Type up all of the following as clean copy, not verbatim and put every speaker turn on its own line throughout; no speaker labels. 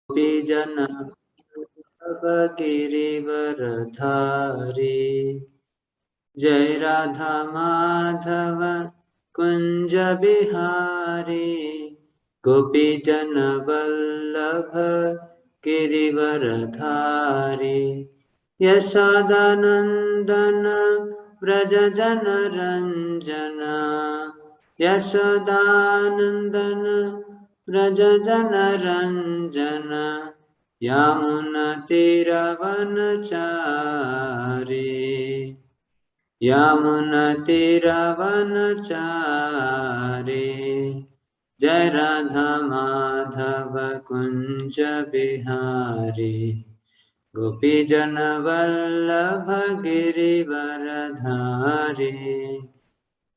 गोपीजन गिरिवरधारी जय राधा माधव कुंज बिहारी गोपीजन वल्लभ गिरिवरधारी यशोदानंदन व्रज जन रंजन यशोदानंदन व्रज जन रंजन यमुनतीरवनचारी यमुनतीरवनचारी जय राधा माधव कुंज बिहारी गोपीजन वल्लभ गिरिवरधारी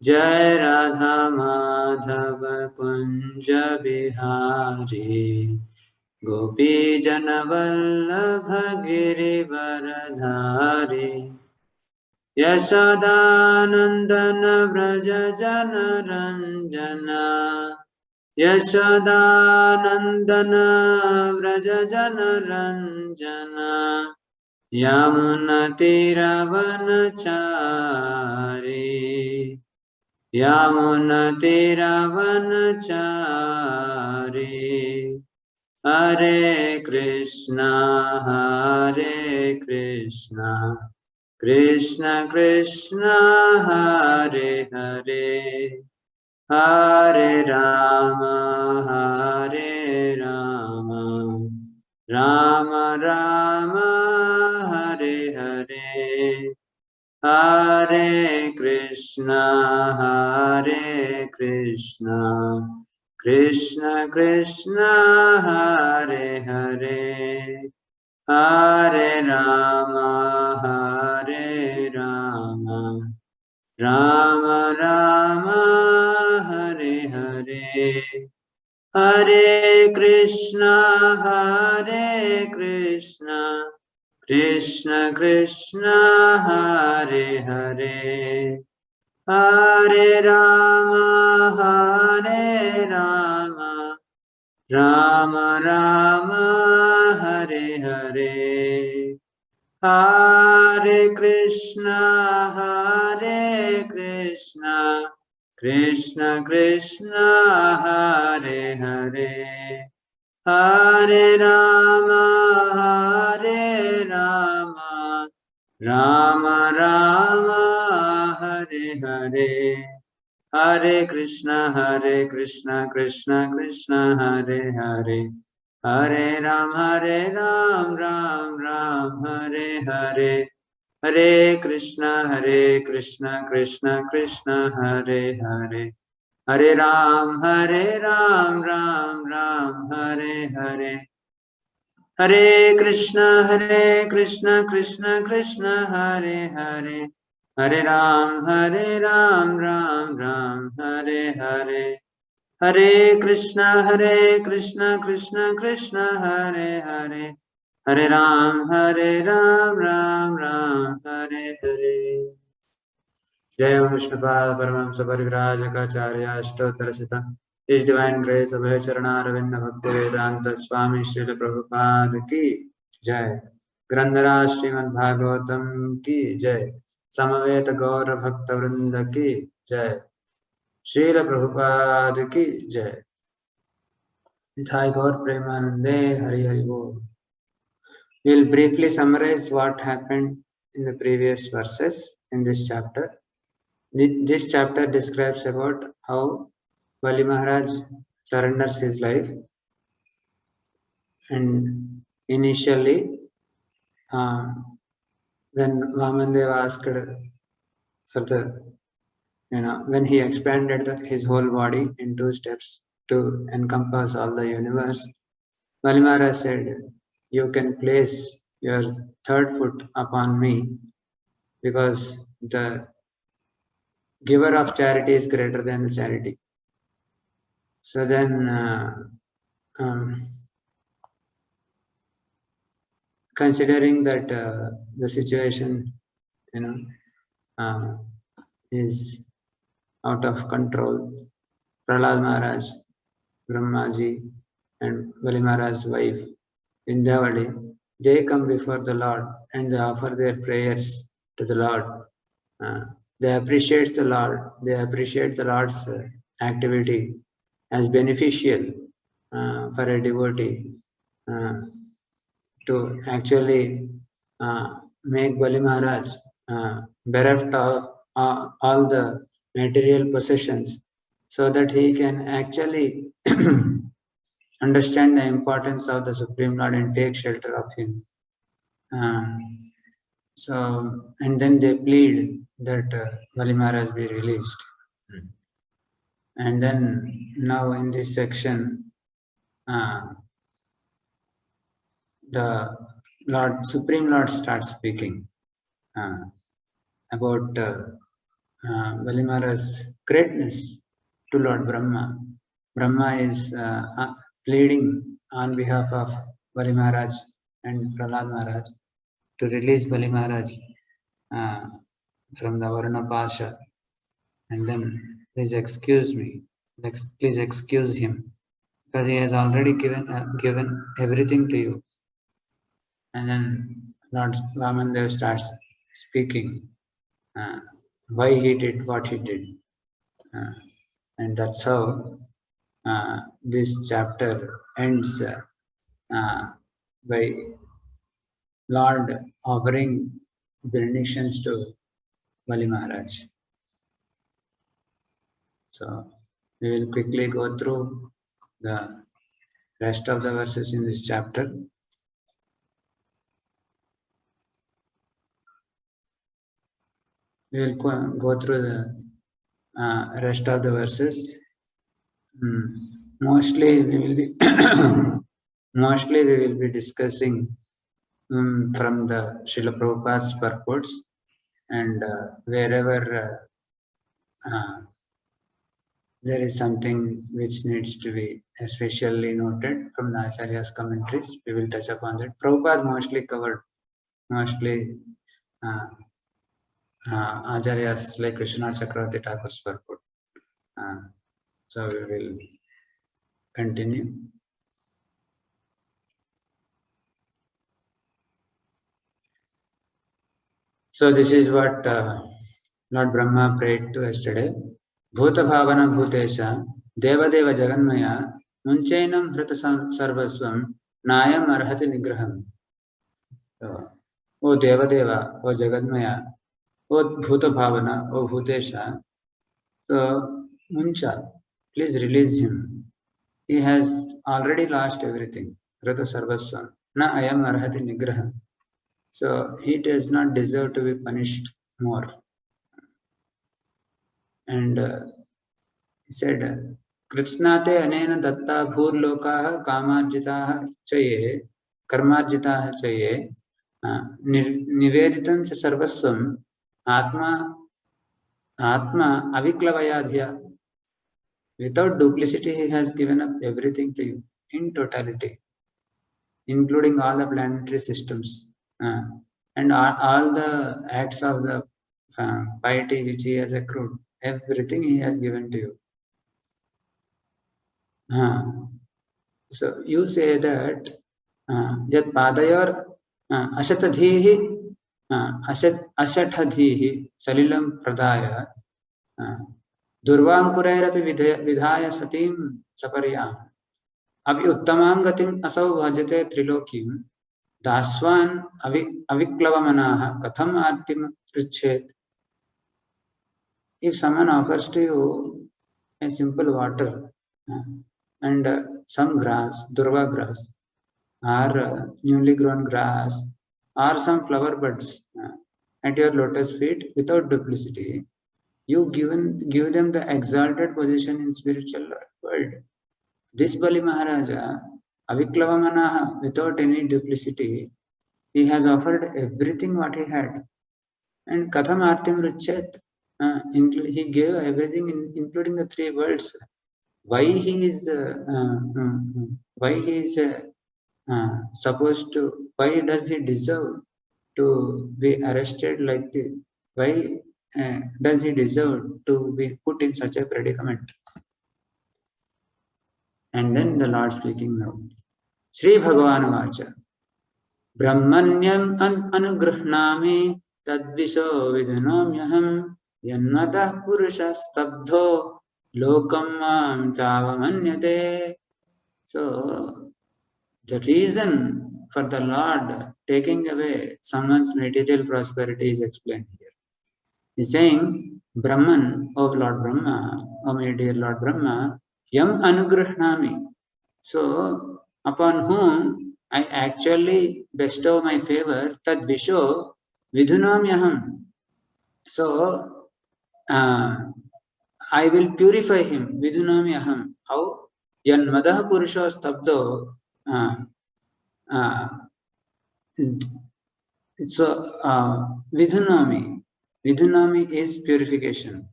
जय राधा माधव कुंज बिहारी गोपीजन वल्लभ गिरिवरधारी यशोदानंदन व्रज जन रंजन यशोदानंदन व्रज जन रंजन यमुनतीरवनचारी यमुनतीरवनचारी हरे कृष्णा कृष्ण कृष्ण हरे हरे हरे राम राम राम हरे हरे हरे कृष्ण कृष्ण कृष्ण हरे हरे हरे राम राम राम हरे हरे हरे कृष्ण कृष्ण कृष्ण हरे हरे हरे राम राम राम हरे हरे हरे कृष्ण कृष्ण कृष्ण हरे हरे हरे राम राम राम हरे हरे हरे कृष्ण कृष्ण कृष्ण हरे हरे हरे राम राम राम हरे हरे हरे कृष्ण कृष्ण कृष्ण हरे हरे हरे राम राम राम हरे हरे हरे कृष्ण कृष्ण कृष्ण हरे हरे हरे राम राम राम हरे हरे हरे कृष्ण कृष्ण कृष्ण हरे हरे हरे राम राम राम हरे हरे जय विष्णुपाद परमहंस परिव्राजकाचार्य अष्टोत्तर शतम् His Divine Grace of Charanaravindam Bhakti Vedanta Swami Srila Prabhupada की जय ग्रंथराज श्रीमद् भागवतम की जय समवेत गौर भक्त वृंद की जय श्रील प्रभुपाद की जय निताय गौर प्रेमानंदे हरि हरि बोल. We'll briefly summarize what happened in the previous verses in this chapter. This chapter describes about how Bali Maharaj surrenders his life, and initially when Vamandev asked for the, when he expanded his whole body in 2 steps to encompass all the universe, Bali Maharaj said, you can place your 3rd foot upon me because the giver of charity is greater than the charity. So then considering that the situation is out of control, Prahlad Maharaj, Brahmaji and Bali Maharaj's wife Vindhyavali, they come before the Lord and they offer their prayers to the Lord. They appreciate the Lord. They appreciate the Lord's activity as beneficial for a devotee to actually make Bali Maharaj bereft of all the material possessions so that he can actually understand the importance of the Supreme Lord and take shelter of him. And then they plead that Bali Maharaj be released. And then now in this section, the Supreme Lord starts speaking about Bali Maharaj's greatness to Lord Brahma. Brahma is pleading on behalf of Bali Maharaj and Prahlad Maharaj to release Bali Maharaj from the Varuna Pasha. And then, please excuse me, please excuse him, because he has already given everything to you. And then Lord Vamandev starts speaking why he did what he did. And that's how this chapter ends by Lord offering benedictions to Bali Maharaj. So we will quickly go through the rest of the verses in this chapter. We will go through the rest of the verses. Mostly we will be discussing from the Srila Prabhupada's purports, and wherever there is something which needs to be especially noted from the Acharya's commentaries, we will touch upon that. Prabhupada mostly covered Acharyas like Krishna Chakravarti Thakur's purport. So we will continue. So this is what Lord Brahma prayed to yesterday. Bhuta Bhavana Bhutesha Devadeva Jaganmaya Munchainam Hrita Sarvasvam Nayam Arhati Nigraham. O Devadeva, O Jagadmaya, O Bhuta Bhavana, O Bhutesha. So Muncha, please release him. He has already lost everything. Hrita Sarvasvam. Na Ayam Arhati Nigraham. So he does not deserve to be punished more. And he said, Kritsnate anena datta bhur lokaha kamarjitaha chaye karmarjitaha chaye niveditam cha sarvasvam atma aviklavayadhya. Without duplicity, he has given up everything to you in totality, including all the planetary systems and all the acts of the piety which he has accrued. Everything he has given to you. So you say that Yat Padayor Asatadhihi Asatadhihi Salilam Pradaya Durvankurairapi Vidhaya Satim Saparyam Abhi Uttamam Gatim Asau Bhajate Trilokim Daswan Aviklavamanaha Katham Atim Prichet. If someone offers to you a simple water and some grass, durva grass, or newly grown grass, or some flower buds at your lotus feet without duplicity, you give them the exalted position in spiritual world. This Bali Maharaja, Aviklavamanaha, without any duplicity, he has offered everything what he had. And Katham Artim Ruchet, he gave everything, including the three worlds. Why he is supposed to? Why does he deserve to be arrested like this? Why does he deserve to be put in such a predicament? And then the Lord speaking now. Sri Bhagavan Vacha Brahmanyam Anugruhnami Tadvisho Vidhanomyaham Yanmata Purusha Stabdho Lokam Mam Chavamanyate. So, the reason for the Lord taking away someone's material prosperity is explained here. He's saying, Brahman, O Lord Brahma, O my dear Lord Brahma, Yam Anugruhnami. So, upon whom I actually bestow my favor, Tad Visho Vidhunamyaham. So, I will purify him, Vidhunamyaham. How? Yan Madah Purusho Stabdo. So, Vidhunami. Vidhunami is purification.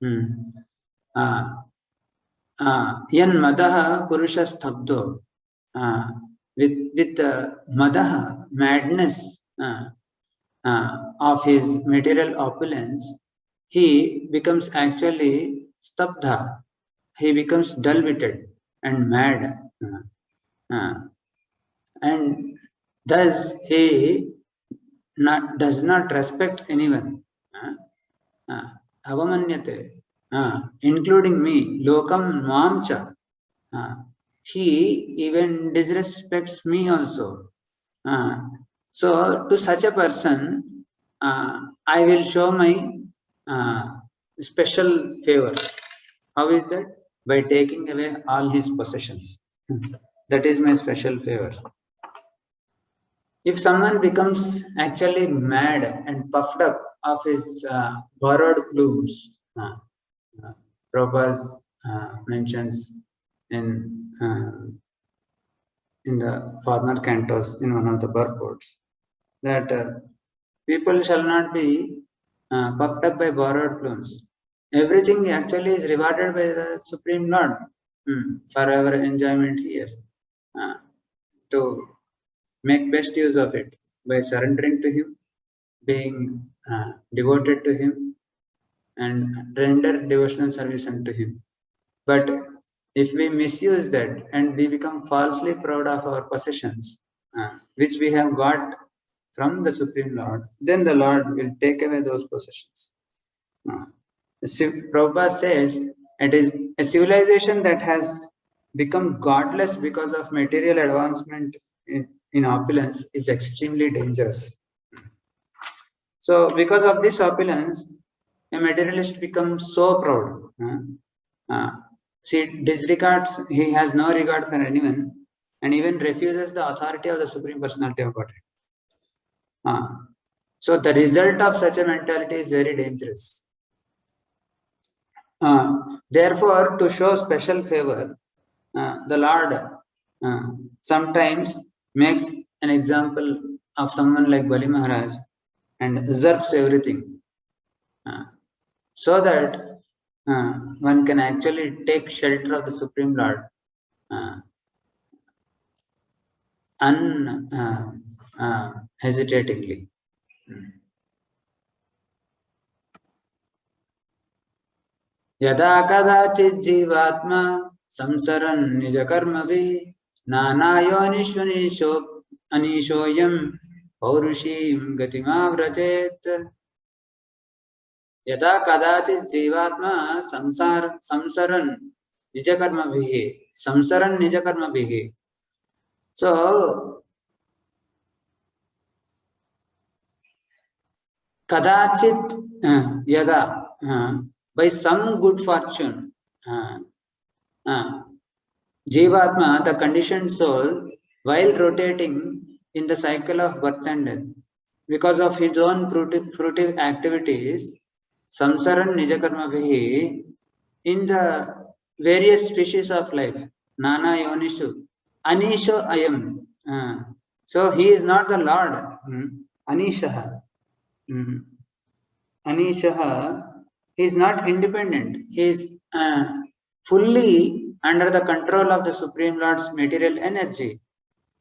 Yan Madaha Purusha Stabdo. With Madaha, madness of his material opulence, he becomes actually Stabdha. He becomes dull-witted and mad. And thus he does not respect anyone. Avamanyate, including me, lokam mamcha. He even disrespects me also. So to such a person, I will show my special favor. How is that? By taking away all his possessions. That is my special favor. If someone becomes actually mad and puffed up of his borrowed plumes, Prabhupada mentions in the former cantos in one of the purports that people shall not be puffed up by borrowed plumes. Everything actually is rewarded by the Supreme Lord for our enjoyment here. To make best use of it by surrendering to Him, being devoted to Him, and render devotional service unto Him. But if we misuse that and we become falsely proud of our possessions, which we have got from the Supreme Lord, then the Lord will take away those possessions. Prabhupada says it is a civilization that has become godless because of material advancement in opulence is extremely dangerous. So, because of this opulence, a materialist becomes so proud. He has no regard for anyone and even refuses the authority of the Supreme Personality of Godhead. So, the result of such a mentality is very dangerous. Therefore, to show special favor, the Lord sometimes makes an example of someone like Bali Mahārāja and usurps everything, so that one can actually take shelter of the Supreme Lord unhesitatingly. Yada kadachit jivatma samsaran nija karmavi nanayonishunisho anishoyam paurushim gatimavrajet. Yada kadachit jivatma samsaran nija karmavihi. So, kadachit yada, by some good fortune, Jivatma, the conditioned soul, while rotating in the cycle of birth and death, because of his own fruitive activities, samsaran nijakarma vihi, in the various species of life, nana yonishu, anisho ayam. So he is not the Lord, anishaha. Anishaha, he is not independent. He is fully under the control of the Supreme Lord's material energy.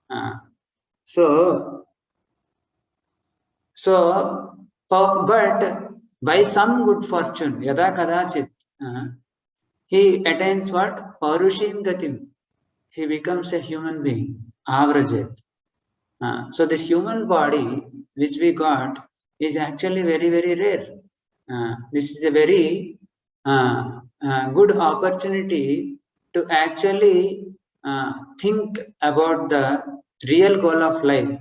But by some good fortune, yada kadachit, he attains what? Paurushim gatim. He becomes a human being, avrajet. So this human body which we got is actually very, very rare. This is a very good opportunity to actually think about the real goal of life.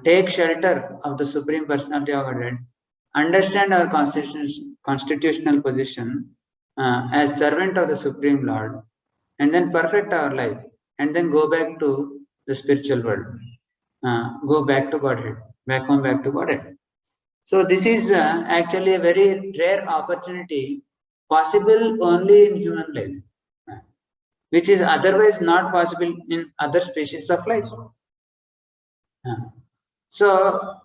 Take shelter of the Supreme Personality of Godhead, understand our constitutional position as servant of the Supreme Lord, and then perfect our life, and then go back to the spiritual world, go back to Godhead, back home, back to Godhead. So this is actually a very rare opportunity, possible only in human life, which is otherwise not possible in other species of life. So,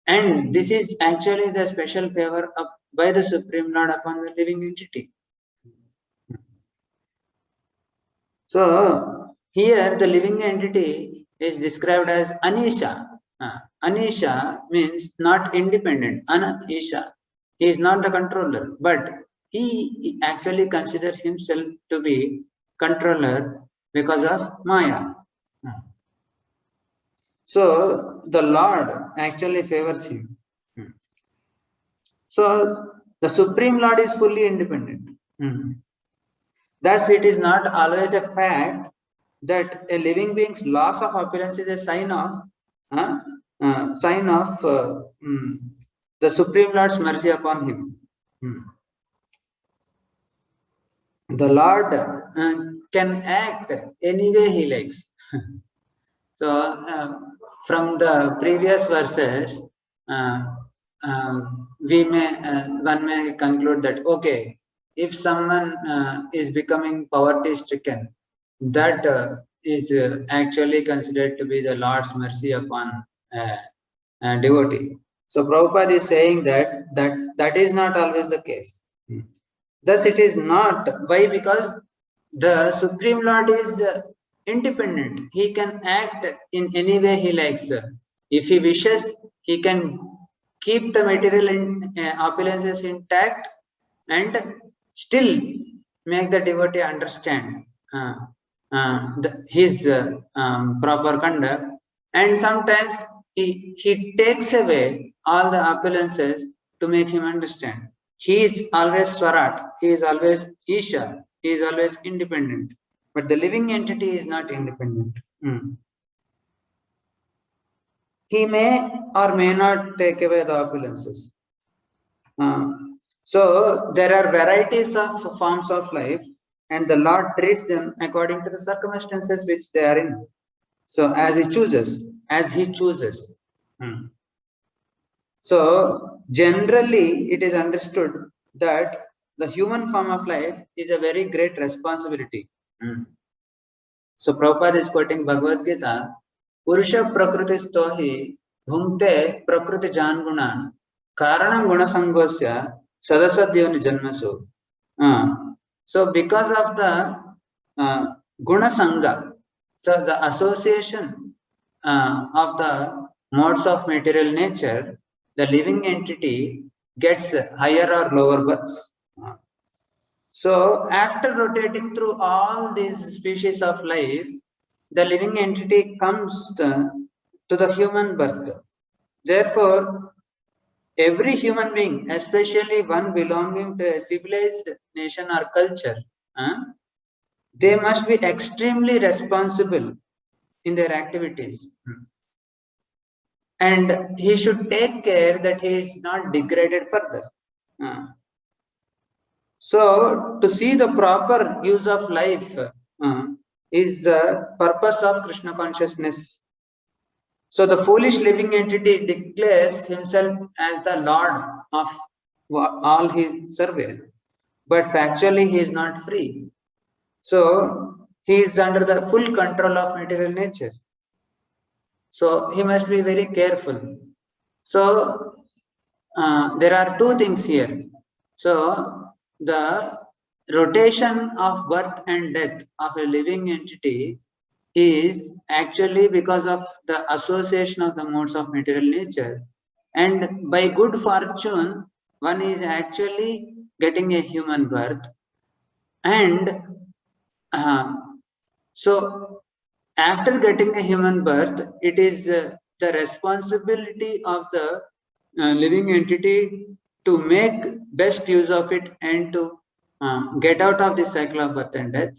and this is actually the special favor by the Supreme Lord upon the living entity. So, here the living entity is described as Anisha. Anisha means not independent. Anisha. He is not the controller, but he actually considers himself to be controller because of Maya. So the Lord actually favors him. So the Supreme Lord is fully independent. Thus, it is not always a fact that a living being's loss of appearance is a sign of the Supreme Lord's mercy upon him. The Lord can act any way he likes. So, from the previous verses, one may conclude that okay, if someone is becoming poverty-stricken, that is actually considered to be the Lord's mercy upon a devotee. So Prabhupada is saying that is not always the case. Thus, it is not. Why? Because the Supreme Lord is independent. He can act in any way he likes. If he wishes, he can keep the material opulences intact and still make the devotee understand his proper conduct. And sometimes he takes away all the opulences to make him understand. He is always Swarat, he is always Isha, he is always independent. But the living entity is not independent. He may or may not take away the opulences. So there are varieties of forms of life, and the Lord treats them according to the circumstances which they are in. So as he chooses. So generally it is understood that the human form of life is a very great responsibility. So Prabhupada is quoting Bhagavad Gita, Purusha Prakriti Stohi Bhumte Prakriti Jangunan Karanam Gunasangosya Sadasadyoni Janmasu. So because of the Gunasanga, so the association of the modes of material nature, the living entity gets higher or lower births. So after rotating through all these species of life, the living entity comes to the human birth. Therefore, every human being, especially one belonging to a civilized nation or culture, they must be extremely responsible in their activities. And he should take care that he is not degraded further. So, to see the proper use of life is the purpose of Krishna consciousness. So, the foolish living entity declares himself as the Lord of all his survey, but factually he is not free. So, he is under the full control of material nature. So, he must be very careful. So, there are two things here. So, the rotation of birth and death of a living entity is actually because of the association of the modes of material nature, and by good fortune one is actually getting a human birth, and so after getting a human birth, it is the responsibility of the living entity to make best use of it and to get out of the cycle of birth and death.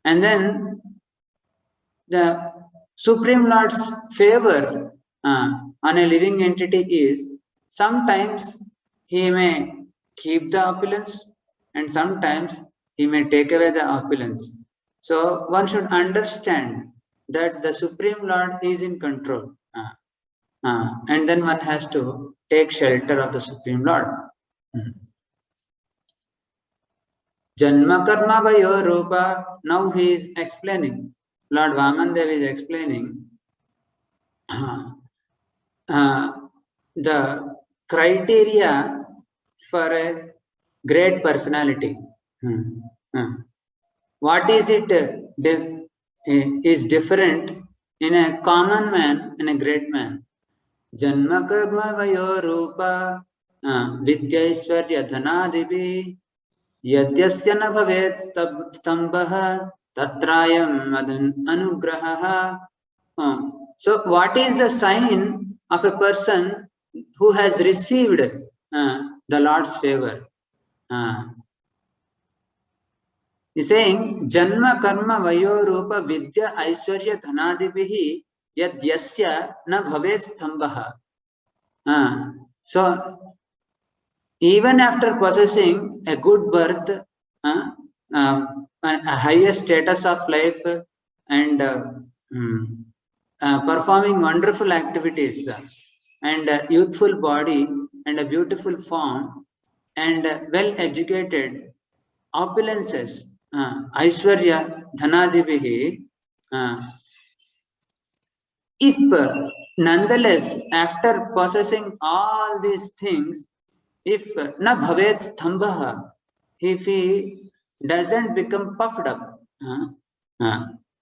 And then the Supreme Lord's favor on a living entity is sometimes he may keep the opulence and sometimes he may take away the opulence. So one should understand that the Supreme Lord is in control. And then one has to take shelter of the Supreme Lord. Janma karma vayo rupa. Now he is explaining. Lord Vamandev is explaining the criteria for a great personality. What is it is different in a common man and a great man? Janma karma vayo rupa vidyaisvarya dhanadivi yadyasya na bhavet stambah tatrayam anugraha. So what is the sign of a person who has received the Lord's favor? He's saying, Janma karma vayo rupa vidya aishwarya dhanadibihi yadyasya na bhavet stambah. So even after possessing a good birth, a higher status of life, and performing wonderful activities, and a youthful body, and a beautiful form, and well-educated, opulences, Aishwarya Dhanadibihi, if nonetheless, after possessing all these things, if na bhavet stambha, if he doesn't become puffed up,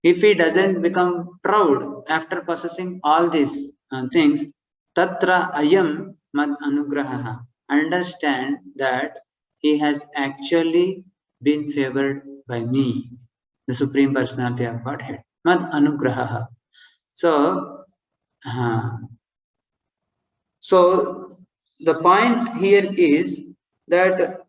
if he doesn't become proud after possessing all these things, tatra ayam mad anugraha. Understand that he has actually been favored by me, the Supreme Personality of Godhead. Mad anugraha. So the point here is that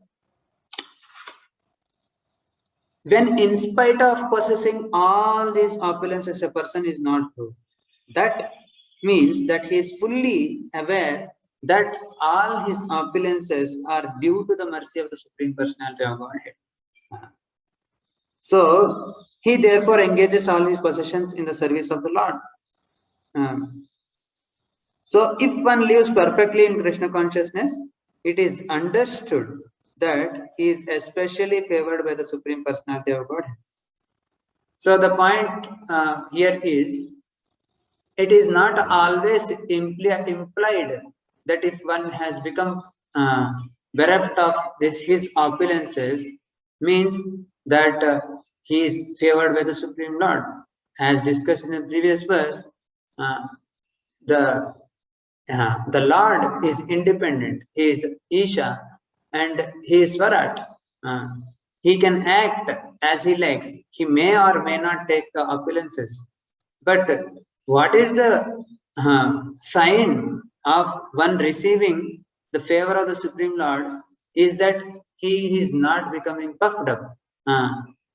when in spite of possessing all these opulences, a person is not true, that means that he is fully aware that all his opulences are due to the mercy of the Supreme Personality of Godhead. So he therefore engages all his possessions in the service of the Lord. So if one lives perfectly in Krishna consciousness, it is understood that he is especially favored by the Supreme Personality of Godhead. So the point here is, it is not always implied that if one has become bereft of his opulences, means that he is favored by the Supreme Lord. As discussed in the previous verse, the Lord is independent. He is Isha and he is Swarat. He can act as he likes. He may or may not take the opulences. But what is the sign of one receiving the favor of the Supreme Lord is that he is not becoming puffed up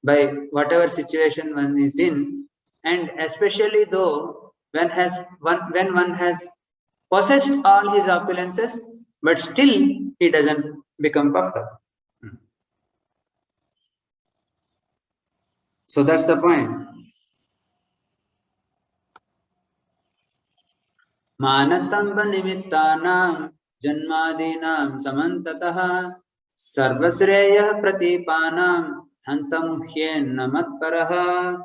by whatever situation one is in, and especially though when one has possessed all his opulences, but still he doesn't become puffed up. So that's the point. Manastamba nimittanam janmadinam samantataha sarvasreyah pratipanam hantamuhyen namatparaha.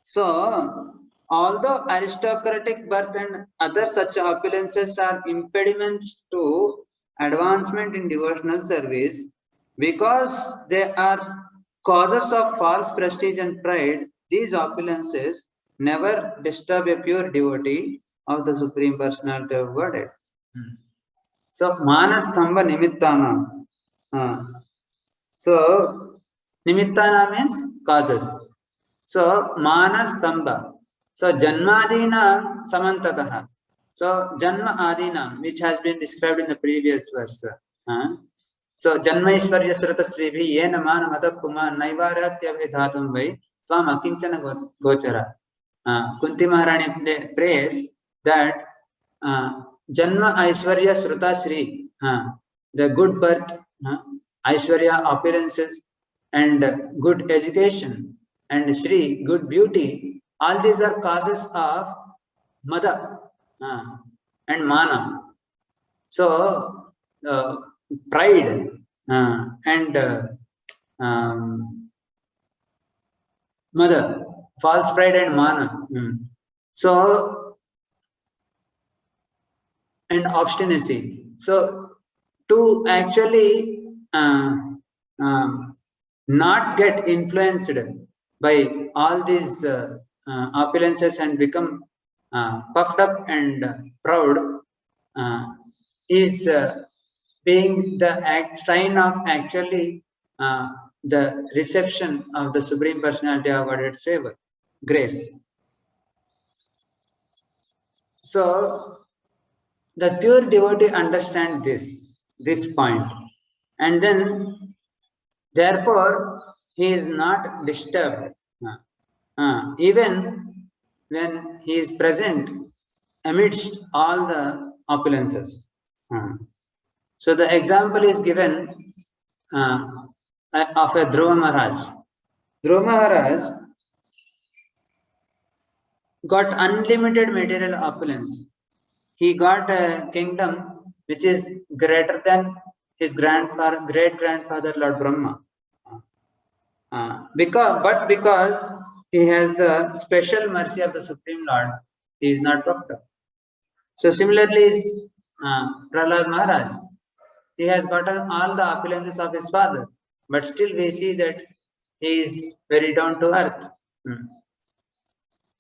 So, although aristocratic birth and other such opulences are impediments to advancement in devotional service, because they are causes of false prestige and pride, these opulences never disturb a pure devotee of the Supreme Personality of Godhead. So, Manastamba Nimittana. So, Nimittana means causes. So, Manastamba. So Janmadina Samantataha. So Janma Adina, which has been described in the previous verse. So Janmaishvarya Surata Sribhi Yena Mana Mata Puma Naivaratya Vedhatum Vai Tvam Akinchana Gochara. Kunti Maharani prays that Janma Aishwarya Sruta Sri, the good birth, Aishwarya opulences, and good education, and Sri, good beauty, all these are causes of Mada and Mana. So, pride and Mada, false pride and Mana. So, and obstinacy. So, to actually not get influenced by all these opulences and become puffed up and proud is being the sign of actually the reception of the Supreme Personality of Godhead's favor, grace. So the pure devotee understands this point, and then therefore he is not disturbed even when he is present amidst all the opulences. So the example is given of a Dhruva Maharaj. Dhruva Maharaj got unlimited material opulence. He got a kingdom which is greater than his great-grandfather Lord Brahma. Because he has the special mercy of the Supreme Lord, he is not puffed up. So similarly is Prahlad Maharaj. He has gotten all the opulences of his father, but still we see that he is very down to earth.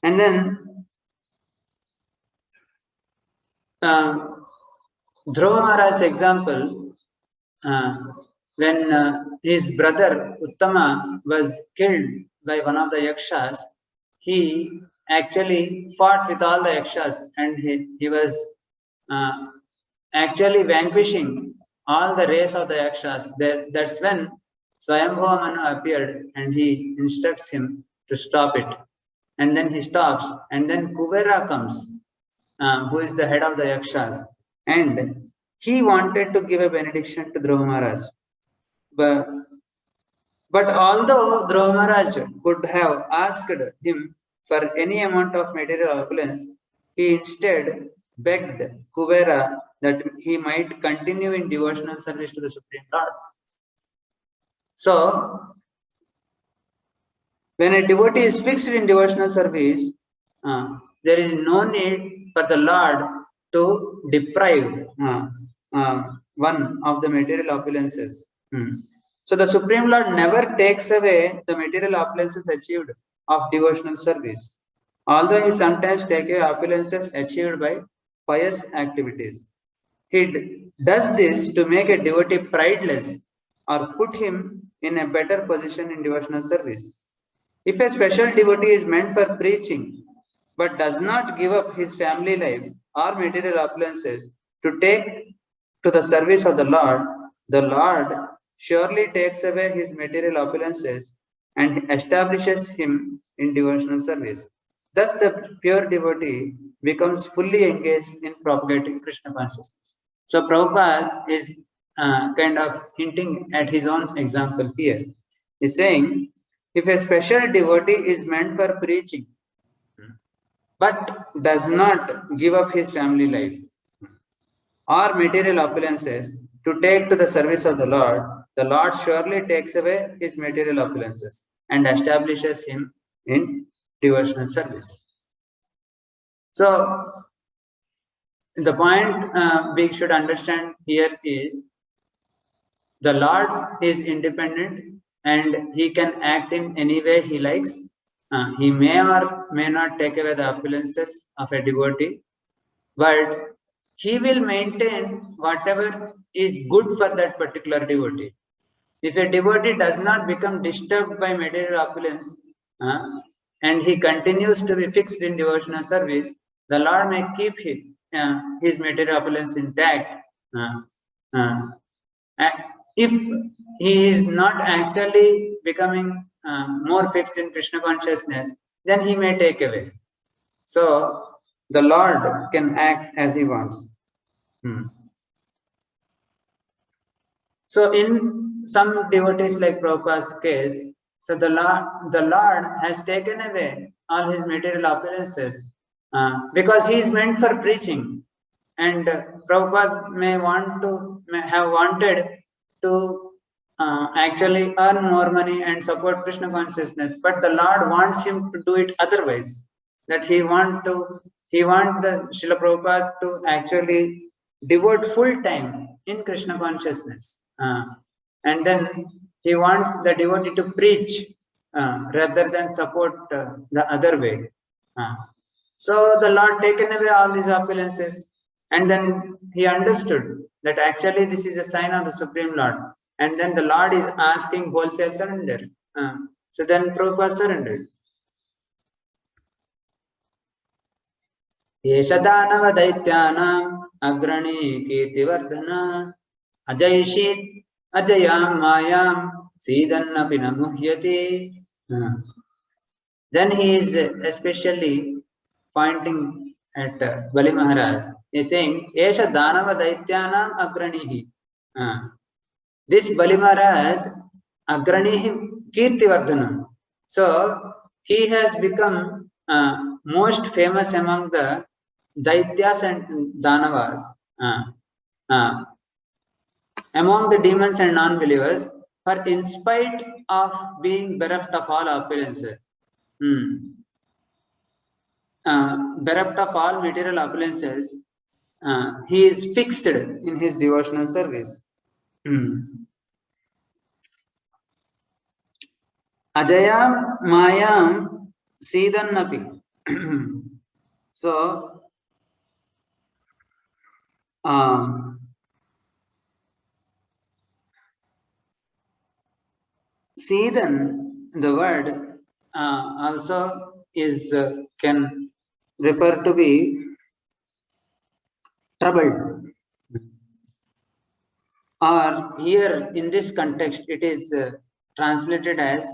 And then Dhruva Maharaj's example, when his brother Uttama was killed by one of the yakshas, he actually fought with all the yakshas, and he was actually vanquishing all the race of the yakshas. That's when Swayambhuva Manu appeared, and he instructs him to stop it. And then he stops, and then Kuvera comes, who is the head of the yakshas, and he wanted to give a benediction to Dhruva Maharaj. But although Dhruva Maharaj could have asked him for any amount of material opulence, he instead begged Kuvera that he might continue in devotional service to the Supreme Lord. So, when a devotee is fixed in devotional service, there is no need for the Lord to deprive one of the material opulences. So the Supreme Lord never takes away the material opulences achieved of devotional service, although he sometimes takes away opulences achieved by pious activities. He does this to make a devotee prideless or put him in a better position in devotional service. If a special devotee is meant for preaching but does not give up his family life or material opulences to take to the service of the Lord surely takes away his material opulences and establishes him in devotional service. Thus, the pure devotee becomes fully engaged in propagating Krishna consciousness. So, Prabhupada is kind of hinting at his own example here. He's saying, if a special devotee is meant for preaching but does not give up his family life or material opulences to take to the service of the Lord surely takes away his material opulences and establishes him in devotional service. So, the point we should understand here is the Lord is independent and he can act in any way he likes. He may or may not take away the opulences of a devotee, but he will maintain whatever is good for that particular devotee. If a devotee does not become disturbed by material opulence, and he continues to be fixed in devotional service, the Lord may keep his material opulence intact. If he is not actually becoming more fixed in Krishna consciousness, then he may take away. So the Lord can act as he wants. So in some devotees like Prabhupada's case, so the Lord has taken away all his material opulences because he is meant for preaching, and Prabhupada may have wanted to actually earn more money and support Krishna consciousness, but the Lord wants him to do it otherwise. That he want the Srila Prabhupada to actually devote full time in Krishna consciousness, and then he wants the devotee to preach rather than support the other way. So the Lord taken away all these opulences, and then he understood that actually this is a sign of the Supreme Lord, and then the Lord is asking wholesale surrender. So then Prabhupada surrendered. एष दानव दैत्यानाम् अग्रणी कीर्तिवर्धनः अजयशीत् अजयां मायां सीदन्नपि न मुह्यति. Then he is especially pointing at Bali Mahārāja. He is saying, Esha Danava Daityanam Agranihi. This Bali Mahārāja, Agranihi Kirtivardhanam. So he has become most famous among the Daityas and Danavas, among the demons and non-believers, for in spite of being bereft of all opulences, bereft of all material opulences, he is fixed in his devotional service. Ajayam mayam sidannapi. So, Sidan, the word also is can refer to be troubled, or here in this context it is translated as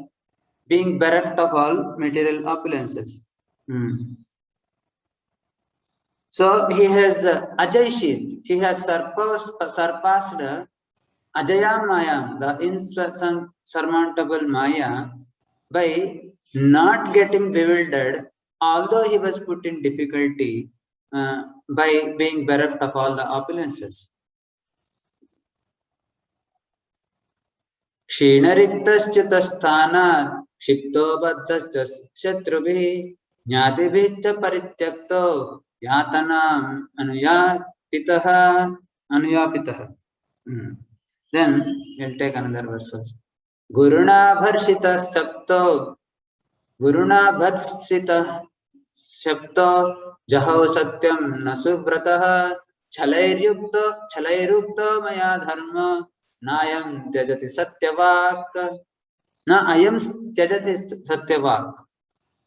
being bereft of all material opulences. So he has Ajayshit, he has surpassed Ajayam Maya, the insurmountable Maya, by not getting bewildered, although he was put in difficulty by being bereft of all the opulences. Kshinariktaschitasthana Shipto Baddhascha Shatrubhi Jnatibhischa Parityakto Yatanam Anuyapitaha. Then we'll take another verse also. Guruna Bharshita Sapto Guruna Bharshita Sapto Jaho Satyam Nasubhrataha Chalairukto Maya Dharma Nayam Tyajati Satyavak Na Ayam Tyajati Satyavak.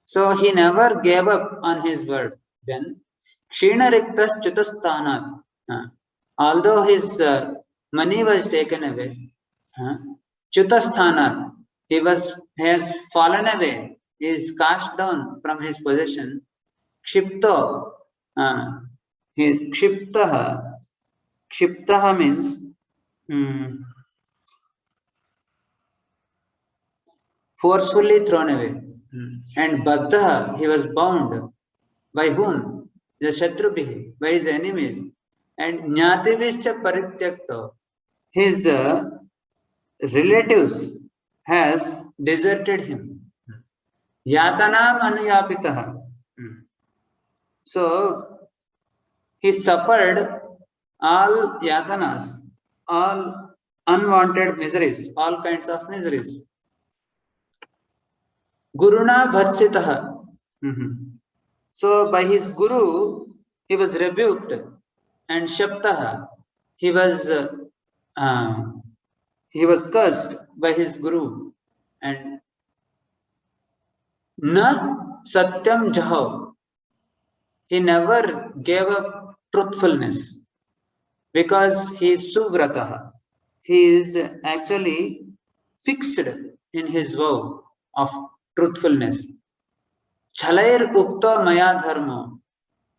So he never gave up on his word. Then Kshinariktas Chutasthanat. Although his money was taken away, Chutasthanat, he has fallen away, he is cast down from his possession. Kshipto, Kshiptaha means forcefully thrown away. And Baddha, he was bound. By whom? The Shatrubhi, by his enemies. And Jnativischa Parityakto, his relatives has deserted him. Yatanam Anuyapitaha. So he suffered all yatanas, all unwanted miseries, all kinds of miseries. Guruna Bhatsitaha. So by his guru, he was rebuked, and Shaptaha, he was cursed by his guru, and Na Satyam Jaho. He never gave up truthfulness because he is Suvrataha. He is actually fixed in his vow of truthfulness. Chalair Ukta Maya Dharma.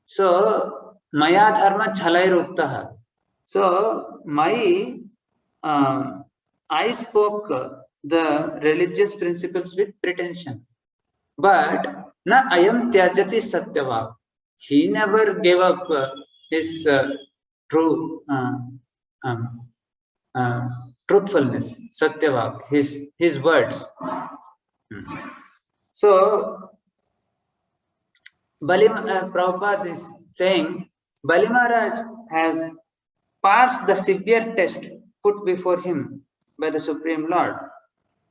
So, Maya Dharma Chalair Uktaha. So, I spoke the religious principles with pretension. But na ayam tyajati satyava. He never gave up his true truthfulness, satyava, his words. So, Prabhupada is saying, Bali Maharaj has passed the severe test put before him by the Supreme Lord.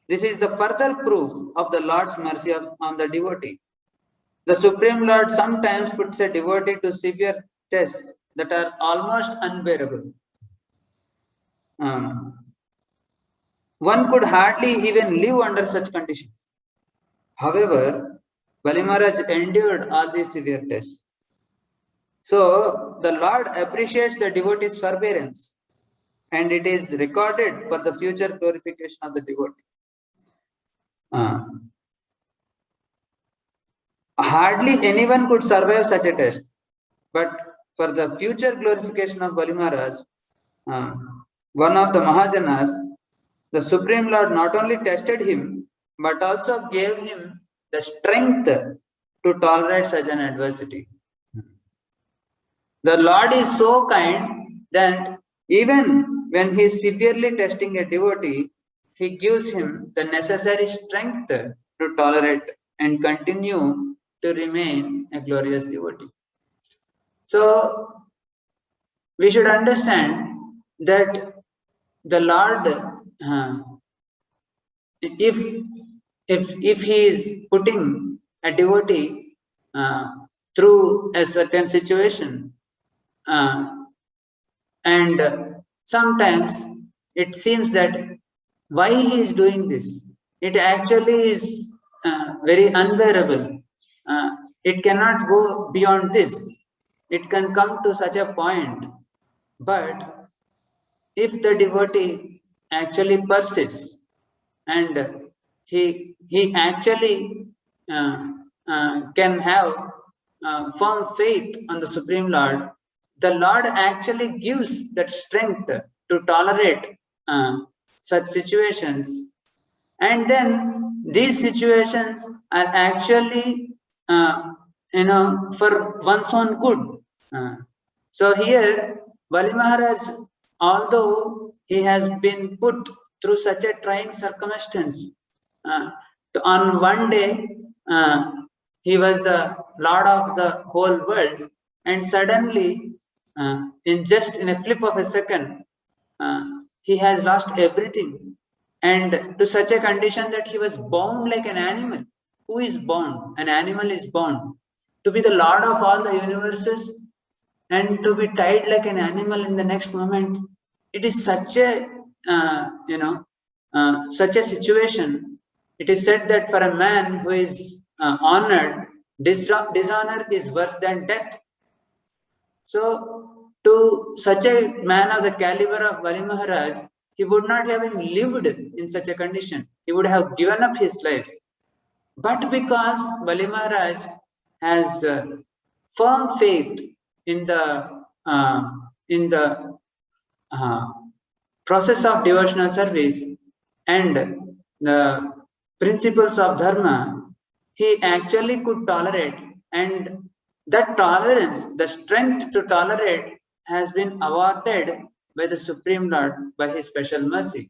This is the further proof of the Lord's mercy on the devotee. The Supreme Lord sometimes puts a devotee to severe tests that are almost unbearable. One could hardly even live under such conditions. However, Bali Maharaj endured all these severe tests. So, the Lord appreciates the devotee's forbearance, and it is recorded for the future glorification of the devotee. Hardly anyone could survive such a test, but for the future glorification of Bali Maharaj, one of the Mahajanas, the Supreme Lord not only tested him, but also gave him the strength to tolerate such an adversity. The Lord is so kind that even when he is severely testing a devotee, he gives him the necessary strength to tolerate and continue to remain a glorious devotee. So, we should understand that the Lord, if he is putting a devotee through a certain situation, and sometimes it seems that why he is doing this, it actually is very unbearable. It cannot go beyond this. It can come to such a point. But if the devotee actually persists and he actually can have firm faith on the Supreme Lord, the Lord actually gives that strength to tolerate such situations. And then these situations are actually, for one's own good. So here, Bali Maharaj, although he has been put through such a trying circumstance, on one day, he was the Lord of the whole world, and suddenly, in a flip of a second, he has lost everything, and to such a condition that he was bound like an animal. Who is bound? An animal is bound. To be the Lord of all the universes and to be tied like an animal in the next moment, it is such a such a situation. It is said that for a man who is honored, dishonor is worse than death. So, to such a man of the caliber of Bali Maharaj, he would not have even lived in such a condition. He would have given up his life. But because Bali Maharaj has firm faith in the process of devotional service and the principles of dharma, he actually could tolerate, and that tolerance, the strength to tolerate, has been awarded by the Supreme Lord by his special mercy.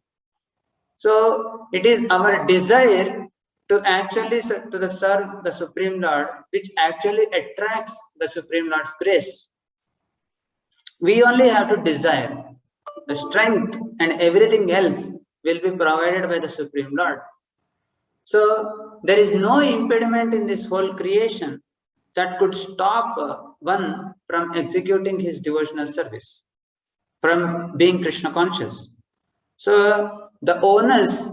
So it is our desire to actually serve the Supreme Lord which actually attracts the Supreme Lord's grace. We only have to desire. The strength and everything else will be provided by the Supreme Lord. So there is no impediment in this whole creation that could stop one from executing his devotional service, from being Krishna conscious. So the onus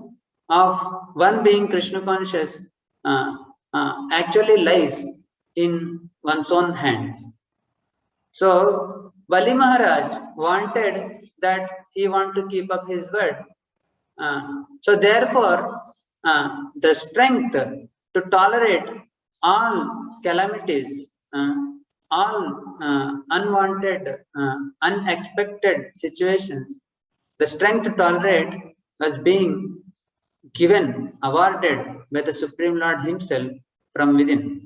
of one being Krishna conscious actually lies in one's own hands. So Bali Maharaj wanted that he wanted to keep up his word. So therefore, the strength to tolerate all calamities, all unwanted, unexpected situations, the strength to tolerate was being given, awarded by the Supreme Lord himself from within.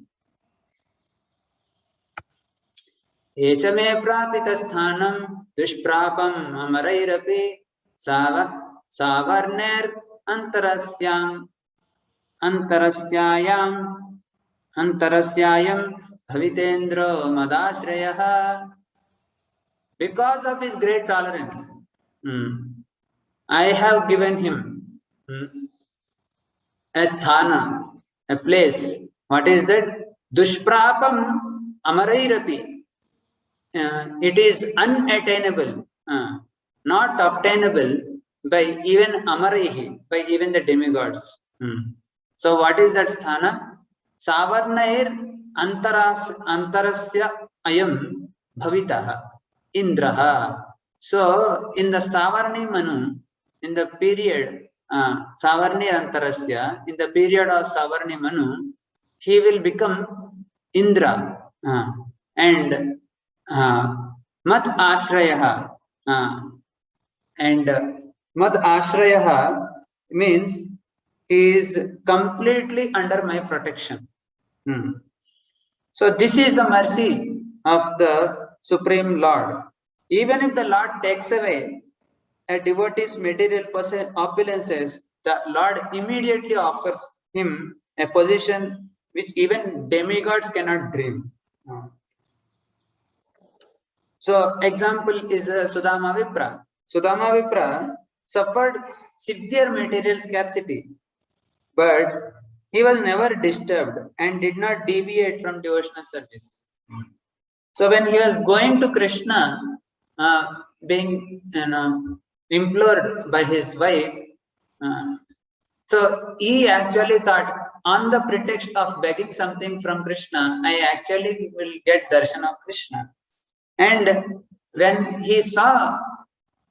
एष मे प्रापितस्थानं दुष्प्रापम् अमरैरपि सावर्णेर् अन्तरस्यायं भवितेन्द्रो मदाश्रयः. Because of his great tolerance, I have given him a sthana, a place. What is that? Dushprapam amarairapi. It is unattainable, not obtainable by even Amarihi, by even the demigods. So what is that sthana? Savarnair antarasya ayam bhavitaha indraha. So in the Savarni Manu, in the period Savarni Antarasya, in the period of Savarni Manu, he will become Indra and Mad Ashrayaha. And Mad Ashrayaha means he is completely under my protection. So this is the mercy of the Supreme Lord. Even if the Lord takes away a devotee's material opulences, the Lord immediately offers him a position which even demigods cannot dream. So example is Sudama Vipra. Sudama Vipra suffered severe material scarcity, but he was never disturbed and did not deviate from devotional service. So when he was going to Krishna, being implored by his wife, so he actually thought, on the pretext of begging something from Krishna, I actually will get darshan of Krishna. And when he saw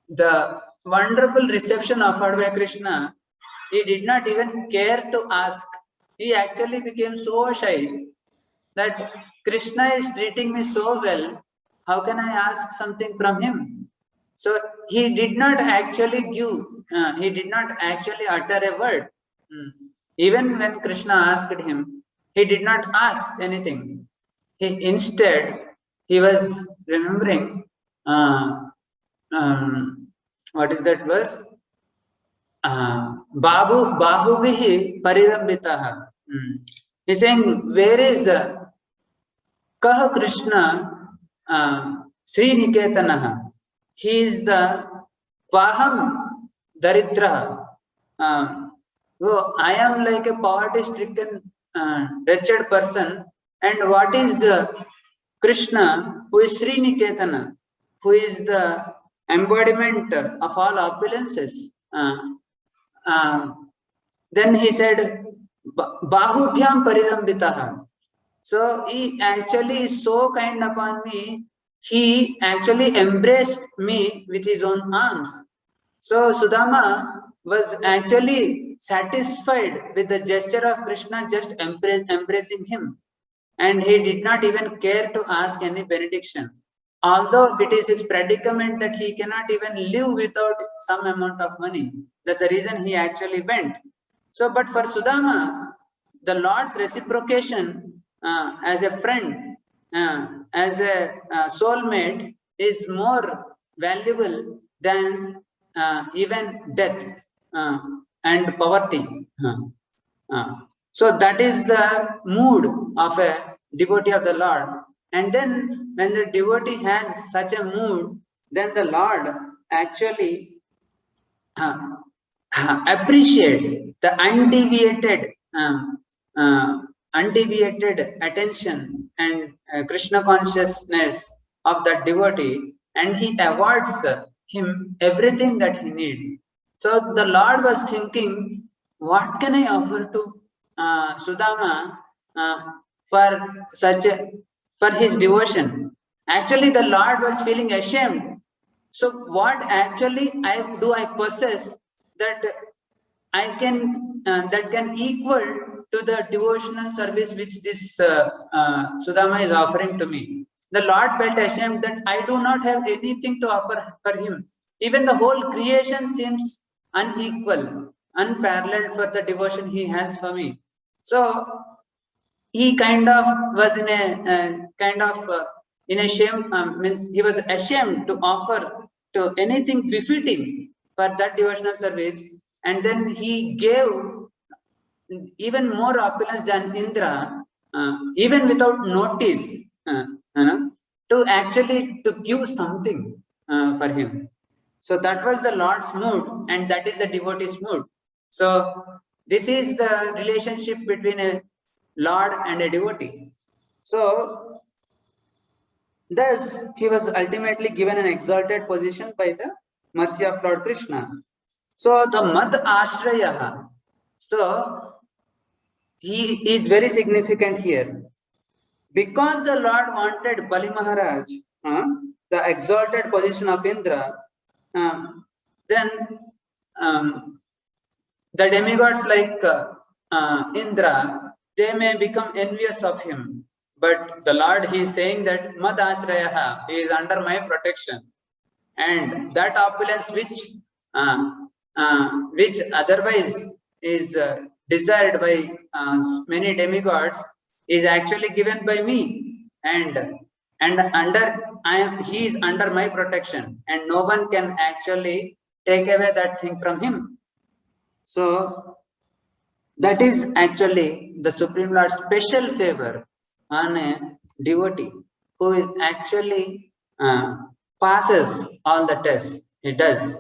the wonderful reception offered by Krishna, he did not even care to ask. He actually became so shy that Krishna is treating me so well, how can I ask something from him? So he did not actually give, he did not actually utter a word. Even when Krishna asked him, he did not ask anything. Instead, he was remembering, what is that verse? Bahubihi parirambitaha. He's saying, where is Kaha Krishna Sriniketanaha? He is the Kvaham Daridra. So I am like a poverty-stricken, wretched person. And what is Krishna, who is Sriniketana, who is the embodiment of all opulences? Then he said, Bahubhyam Parirambitaha. So he actually is so kind upon me, he actually embraced me with his own arms. So Sudama was actually satisfied with the gesture of Krishna just embracing him. And he did not even care to ask any benediction. Although it is his predicament that he cannot even live without some amount of money. That's the reason he actually went. So, but for Sudama, the Lord's reciprocation as a friend, as a soulmate is more valuable than even death and poverty. So that is the mood of a devotee of the Lord. And then when the devotee has such a mood, then the Lord actually appreciates the undeviated attention and Krishna consciousness of that devotee, and he awards him everything that he needs. So the Lord was thinking, what can I offer to Sudama for for his devotion. Actually, the Lord was feeling ashamed. So, what actually I possess that I can that can equal to the devotional service which this Sudama is offering to me. The Lord felt ashamed that I do not have anything to offer for him. Even the whole creation seems unequal, unparalleled for the devotion he has for me. So he kind of was in a shame, means he was ashamed to offer to anything befitting for that devotional service, and then he gave even more opulence than Indra, even without notice, to actually to give something for him. So that was the Lord's mood, and that is the devotee's mood. So this is the relationship between a Lord and a devotee. So thus he was ultimately given an exalted position by the mercy of Lord Krishna. So the Mad Ashraya, so he is very significant here. Because the Lord wanted Bali Mahārāja, the exalted position of Indra, then the demigods like Indra, they may become envious of him. But the Lord, he is saying that Mad Ashraya, he is under my protection. And that opulence which otherwise is desired by many demigods is actually given by me, and he is under my protection, and no one can actually take away that thing from him. So that is actually the Supreme Lord's special favor on a devotee who is actually passes all the tests. He does.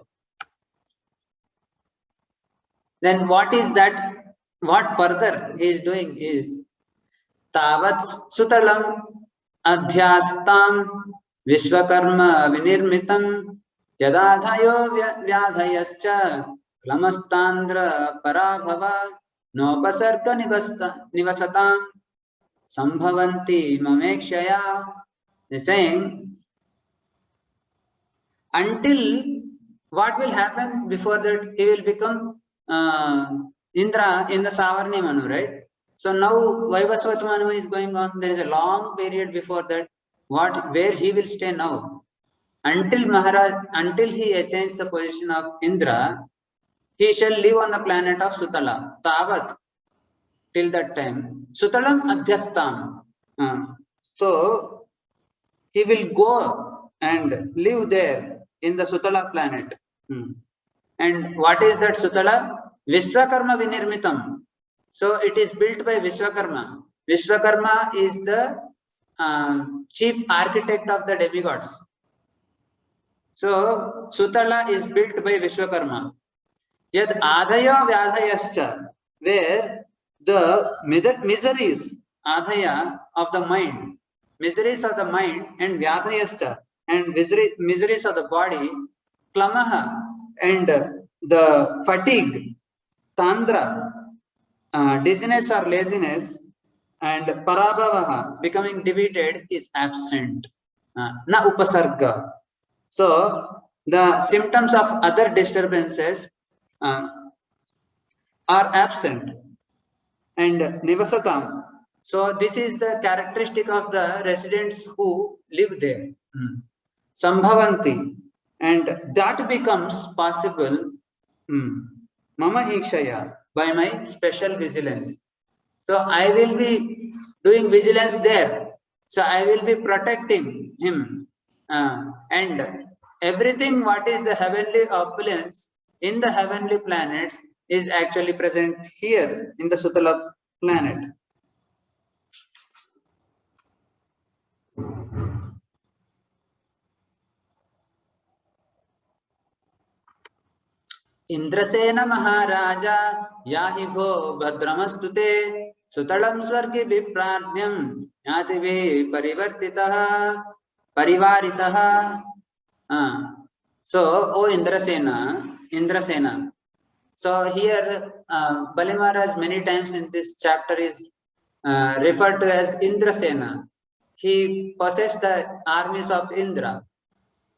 Then what is that? What further he is doing is Tavat Sutalam Adhyastam Vishwakarma Vinirmitam Yadadhayo Vyadhayascha Klamastandra Parabhava Nopasarka Nivasatam Sambhavanti Mamekshaya. They saying, until what will happen before that, he will become Indra in the Savarni Manu, right? So now Vaivasvata Manu is going on. There is a long period before that. Where he will stay now? Until he attains the position of Indra, he shall live on the planet of Sutala. Tavat, till that time. Sutalam Adhyastam. So he will go and live there in the Sutala planet. And what is that Sutala? Vishwakarma Vinirmitam. So it is built by Vishwakarma. Vishwakarma is the chief architect of the demigods. So Sutala is built by Vishwakarma. Yet Adhaya Vyadhayascha, where the miseries, Adhaya of the mind, miseries of the mind, and Vyadhayascha, and miseries of the body, Klamaha, and the fatigue, Tandra, dizziness or laziness, and Parabhavaha, becoming defeated, is absent. Na upasarga. So the symptoms of other disturbances are absent. And Nivasatam. So this is the characteristic of the residents who live there. Sambhavanti. And that becomes possible Mama Ikshaya, by my special vigilance. So I will be doing vigilance there. So I will be protecting him. And everything what is the heavenly opulence in the heavenly planets is actually present here in the Sutala planet. Indrasena Mahārāja yahi bho bhadramastute Sutalam swargi vipradhyam yative parivaritaha. So, O Indrasena. So here Bali Maharaj many times in this chapter is referred to as Indrasena. He possessed the armies of Indra,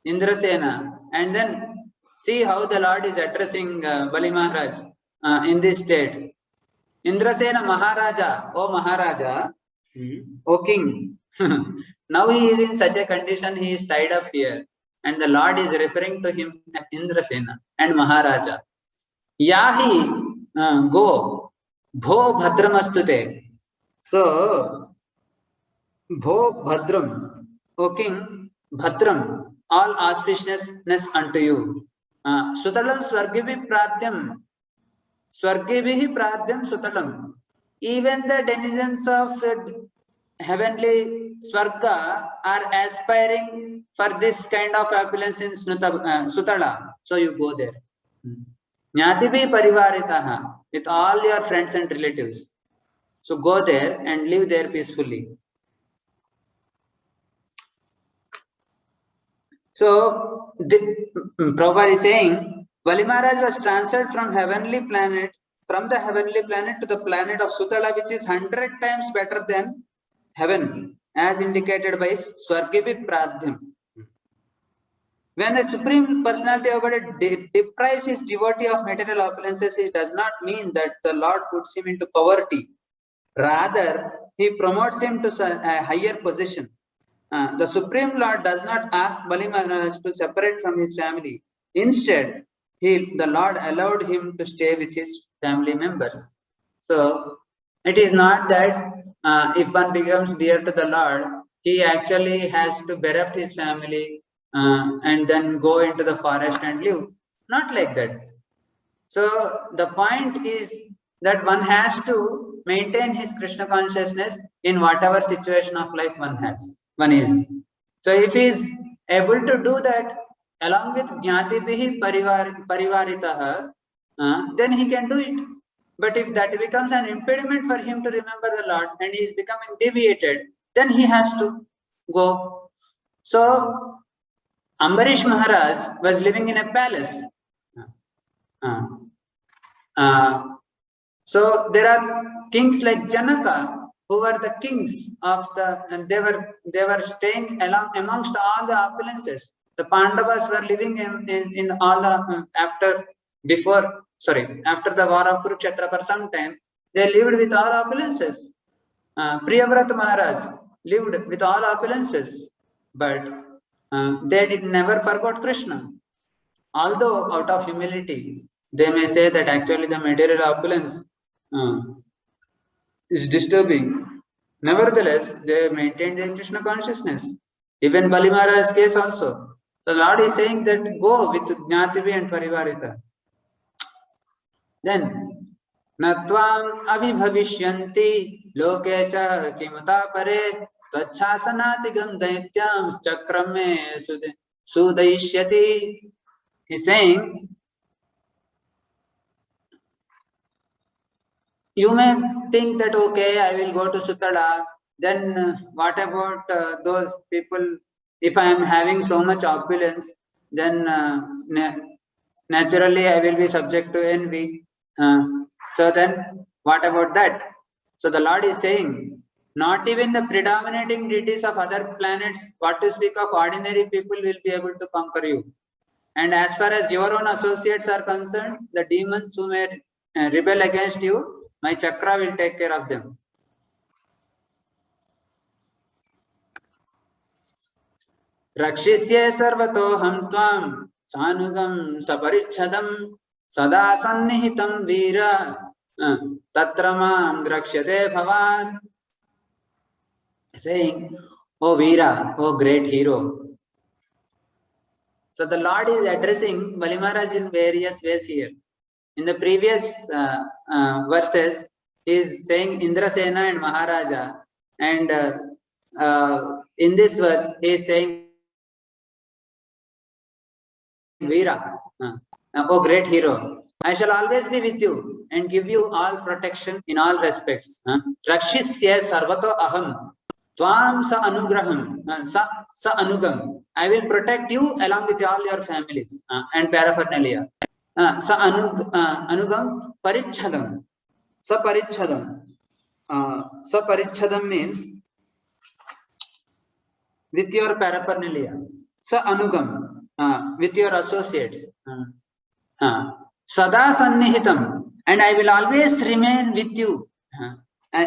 Indrasena. And then see how the Lord is addressing Bali Maharaj in this state. Indrasena Mahāṛāja, O Mahāraja, O King. Now he is in such a condition, he is tied up here. And the Lord is referring to him as Indrasena and Mahāraja. Yahi go, bho bhadramastute. So, bho bhadram, O King, bhadram, all auspiciousness unto you. Sutalam swargibi pradhyam, swargibihi pradhyam sutalam. Even the denizens of heavenly Swarga are aspiring for this kind of opulence in Sutala. So you go there. Jnatibi parivaritaha, with all your friends and relatives. So go there and live there peacefully. So Prabhupada is saying, Bali Maharaj was transferred from the heavenly planet to the planet of Sutala, which is 100 times better than heaven, as indicated by Swargibi Pradhyam. When the Supreme Personality of God deprives his devotee of material opulences, it does not mean that the Lord puts him into poverty. Rather, he promotes him to a higher position. The Supreme Lord does not ask Bali Maharaj to separate from his family. Instead, the Lord allowed him to stay with his family members. So, it is not that if one becomes dear to the Lord, he actually has to bereft his family and then go into the forest and live. Not like that. So, the point is that one has to maintain his Krishna consciousness in whatever situation of life one is. So if he is able to do that along with Jnatibihi Parivaritaha, then he can do it. But if that becomes an impediment for him to remember the Lord and he is becoming deviated, then he has to go. So Ambarish Maharaj was living in a palace. So there are kings like Janaka, who were the kings of and they were staying amongst all the opulences. The Pandavas were living in all the after the war of Kurukshetra for some time. They lived with all opulences. Priyavrata Maharaj lived with all opulences, but they never forgot Krishna. Although out of humility, they may say that actually the material opulence is disturbing. Nevertheless, they maintained their Krishna consciousness. Even Bali Maharaj's case also. The Lord is saying that go with Jnativi and Parivarita. Then, Natvam abhibhavishyanti lokesha kimuta pare tvachasanati daityam chakrame sudaishyati. He's saying, you may think that, okay, I will go to Sutala, then what about those people? If I am having so much opulence, then naturally I will be subject to envy. So then what about that? So the Lord is saying, not even the predominating deities of other planets, what to speak of ordinary people, will be able to conquer you. And as far as your own associates are concerned, the demons who may rebel against you, my chakra will take care of them. Rakshishye sarvatoham tvam sanugam saparichhadam sada sannihitam veera tatramam drakshate bhavan. Saying, O Veera, O great hero. So the Lord is addressing Bali Maharaj in various ways here. In the previous verses, he is saying Indrasena and Mahāṛāja, and in this verse, he is saying Veera, O great hero, I shall always be with you and give you all protection in all respects. Rakshishya sarvato aham, tvam sa anugraham, sa anugam. I will protect you along with all your families and paraphernalia. Sa anugam parichhadam, sa parichhadam.
Saparichadam means with your paraphernalia. Sa anugam, with your associates. Sada sannihitam, and I will always remain with you,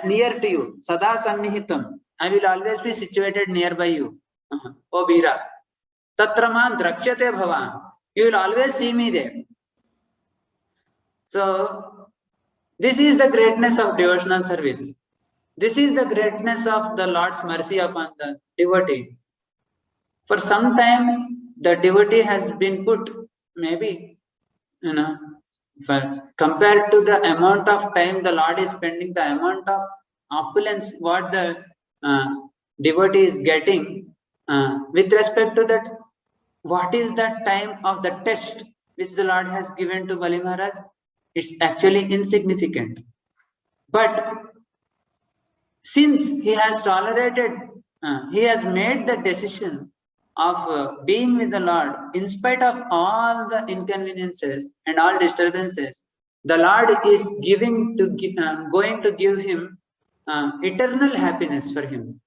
near to you. Sada sannihitam, I will always be situated nearby you. O Veera. Tatramam drakshate bhavan, you will always see me there. So, this is the greatness of devotional service. This is the greatness of the Lord's mercy upon the devotee. For some time, the devotee has been put, maybe, compared to the amount of time the Lord is spending, the amount of opulence what the devotee is getting, with respect to that, what is the time of the test which the Lord has given to Bali Maharaj? It's actually insignificant. But since he has tolerated, he has made the decision of being with the Lord in spite of all the inconveniences and all disturbances, the Lord is going to give him eternal happiness for him.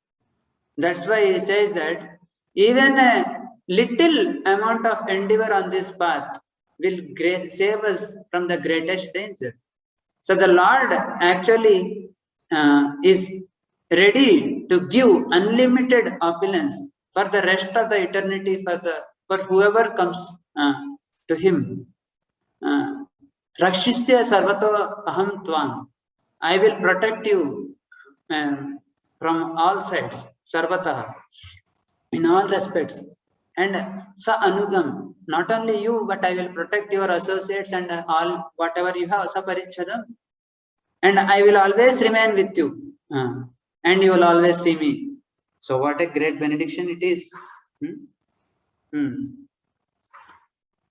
That's why he says that even a little amount of endeavor on this path will save us from the greatest danger. So the Lord actually is ready to give unlimited opulence for the rest of the eternity for whoever comes to him. Rakshishya sarvato aham tvam. I will protect you from all sides, sarvataha, in all respects. And sa anugam, not only you, but I will protect your associates and all whatever you have, sa parichadam. And I will always remain with you. And you will always see me. So what a great benediction it is.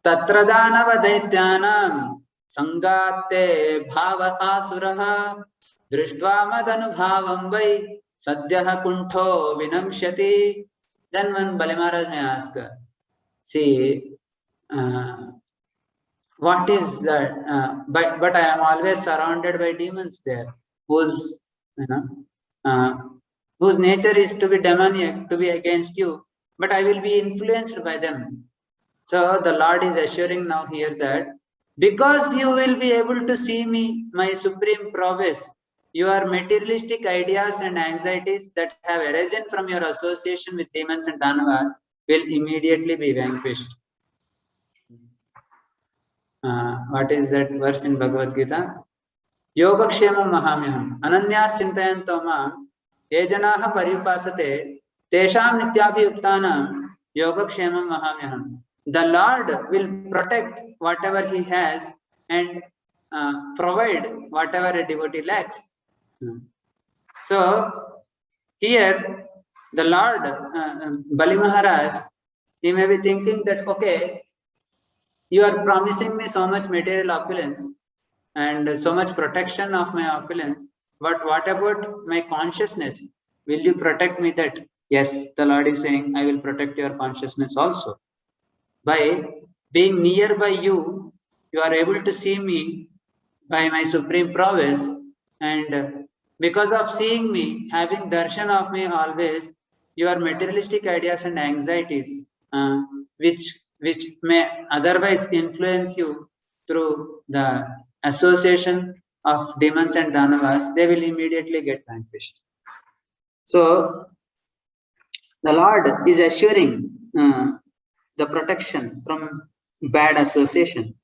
Tatradhanava daityanam sangate bhava asuraha drishtva madanubhavam vai sadhyaha kuntho vinamshyati. Then when Bali Maharaj may ask, see, what is that? But I am always surrounded by demons there, whose nature is to be demoniac, to be against you. But I will be influenced by them. So the Lord is assuring now here that because you will be able to see me, my supreme prowess, your materialistic ideas and anxieties that have arisen from your association with demons and danavas will immediately be vanquished. What is that verse in Bhagavad Gita? Yogakshemam mahamyaham ananyas chintayanto mam ye janaha paripasate tesham nityabhiyuktanam yogakshemam mahamyaham. The Lord will protect whatever he has and provide whatever a devotee lacks. So here the Lord, Bali Maharaj, he may be thinking that, okay, you are promising me so much material opulence and so much protection of my opulence, but what about my consciousness? Will you protect me that? Yes, the Lord is saying, I will protect your consciousness also. By being nearby you, you are able to see me by my supreme prowess, and because of seeing me, having darshan of me always, your materialistic ideas and anxieties, which may otherwise influence you through the association of demons and danavas, they will immediately get vanquished. So the Lord is assuring the protection from bad association.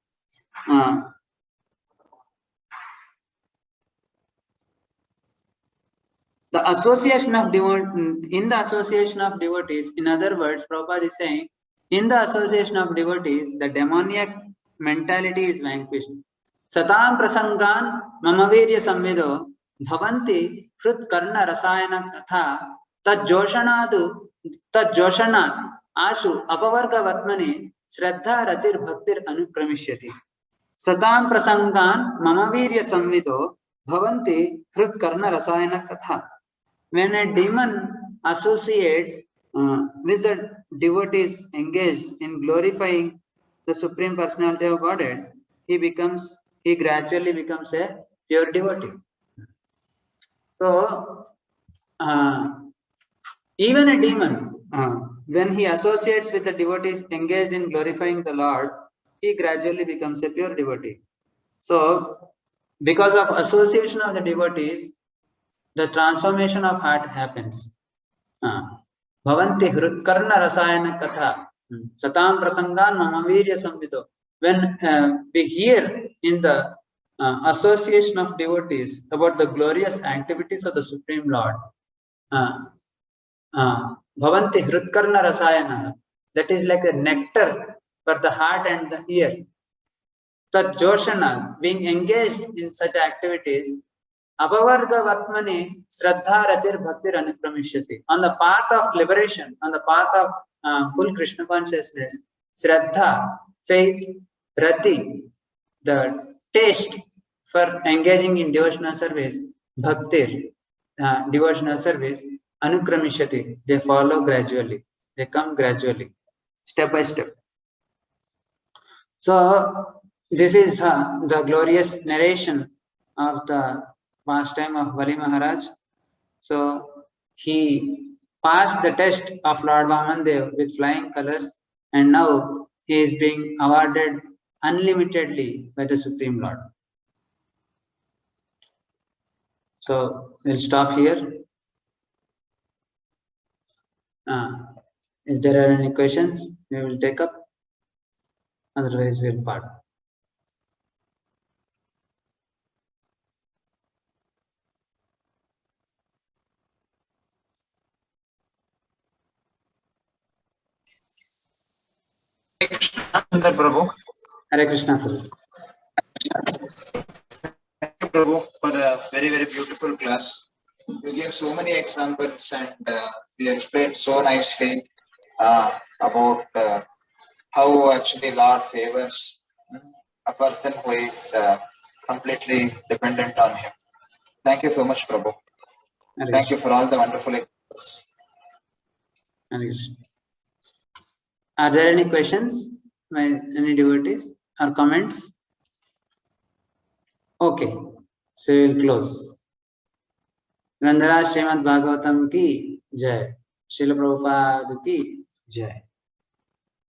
The association of in the association of devotees, in other words, Prabhupada is saying, in the association of devotees, the demoniac mentality is vanquished. Satam prasangan mamavirya samvido bhavanti hrut karna rasayana katha tad joshana ashu apavarga vatmani shraddha ratir bhaktir anukramishyati. Satam prasangan mamavirya samvido bhavanti hrut karna rasayana katha. When a demon associates with the devotees engaged in glorifying the Supreme Personality of Godhead, he gradually becomes a pure devotee. So, even a demon, when he associates with the devotees engaged in glorifying the Lord, he gradually becomes a pure devotee. So, because of association of the devotees, the transformation of heart happens. Bhavanti hrutkarna rasayana katha satam prasangan mama virya samvito. When we hear in the association of devotees about the glorious activities of the Supreme Lord, Bhavanti hrutkarna rasayana, that is like a nectar for the heart and the ear. Tat Joshana, being engaged in such activities, Apavarga Vatmani Shraddha Ratir Bhaktir Anukramishyasi. On the path of liberation, on the path of full Krishna consciousness, Shraddha, faith, Rati, the taste for engaging in devotional service, Bhaktir, devotional service, Anukramishati, they follow gradually, they come gradually, step by step. So, this is the glorious narration of the pastime of Bali Mahārāja. So, he passed the test of Lord Vamandev with flying colors, and now he is being awarded unlimitedly by the Supreme Lord. So, we'll stop here. If there are any questions, we will take up. Otherwise, we'll part.
Shyamsundar Prabhu.
Hare Krishna, Prabhu.
Thank you, Prabhu, for a very, very beautiful class. You gave so many examples and you explained so nicely about how actually Lord favors a person who is completely dependent on him. Thank you so much, Prabhu. Thank you for all the wonderful examples.
Hare Krishna. Are there any questions by any devotees or comments? Okay, so we will close. Grandhara Srimad Bhagavatam ki jai. Srila Prabhupada ki jai.